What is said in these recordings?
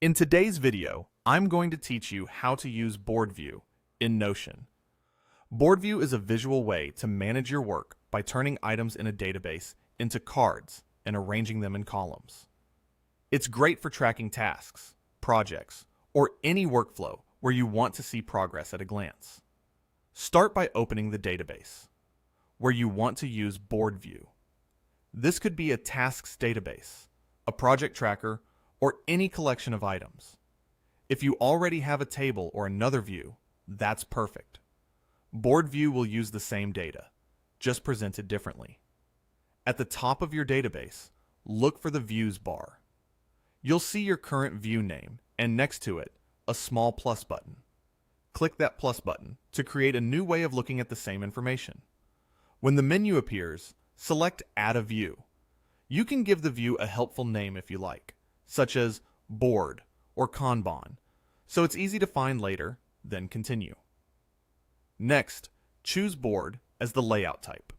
In today's video, I'm going to teach you how to use Board View in Notion. Board View is a visual way to manage your work by turning items in a database into cards and arranging them in columns. It's great for tracking tasks, projects, or any workflow where you want to see progress at a glance. Start by opening the database, where you want to use Board View. This could be a tasks database, a project tracker, or any collection of items. If you already have a table or another view, that's perfect. Board View will use the same data, just presented differently. At the top of your database, look for the Views bar. You'll see your current view name, and next to it, a small plus button. Click that plus button to create a new way of looking at the same information. When the menu appears, select Add a View. You can give the view a helpful name if you like, such as Board or Kanban, so it's easy to find later, then continue. Next, choose Board as the layout type.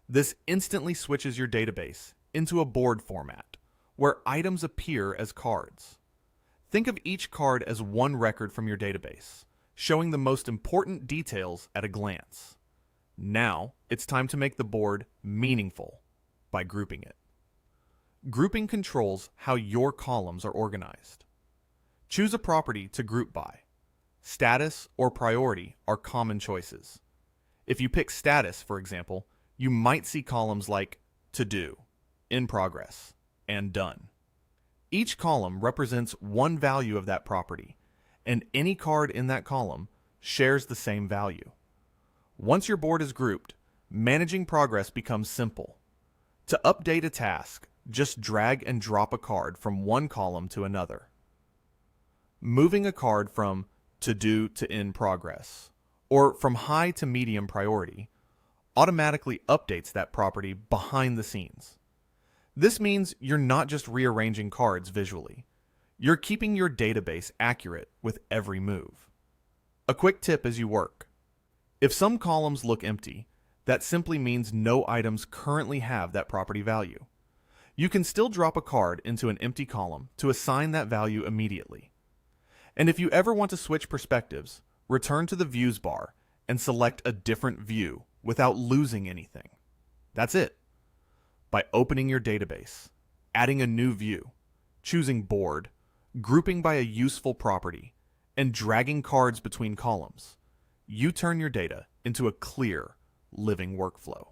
This instantly switches your database into a board format, where items appear as cards. Think of each card as one record from your database, showing the most important details at a glance. Now, it's time to make the board meaningful by grouping it. Grouping controls how your columns are organized. Choose a property to group by. Status or priority are common choices. If you pick status, for example, you might see columns like To Do, In Progress, and Done. Each column represents one value of that property, and any card in that column shares the same value. Once your board is grouped, managing progress becomes simple. To update a task, just drag and drop a card from one column to another. Moving a card from To Do to In Progress, or from high to medium priority, automatically updates that property behind the scenes. This means you're not just rearranging cards visually. You're keeping your database accurate with every move. A quick tip as you work. If some columns look empty, that simply means no items currently have that property value. You can still drop a card into an empty column to assign that value immediately. And if you ever want to switch perspectives, return to the Views bar and select a different view without losing anything. That's it. By opening your database, adding a new view, choosing Board, grouping by a useful property, and dragging cards between columns, you turn your data into a clear, living workflow.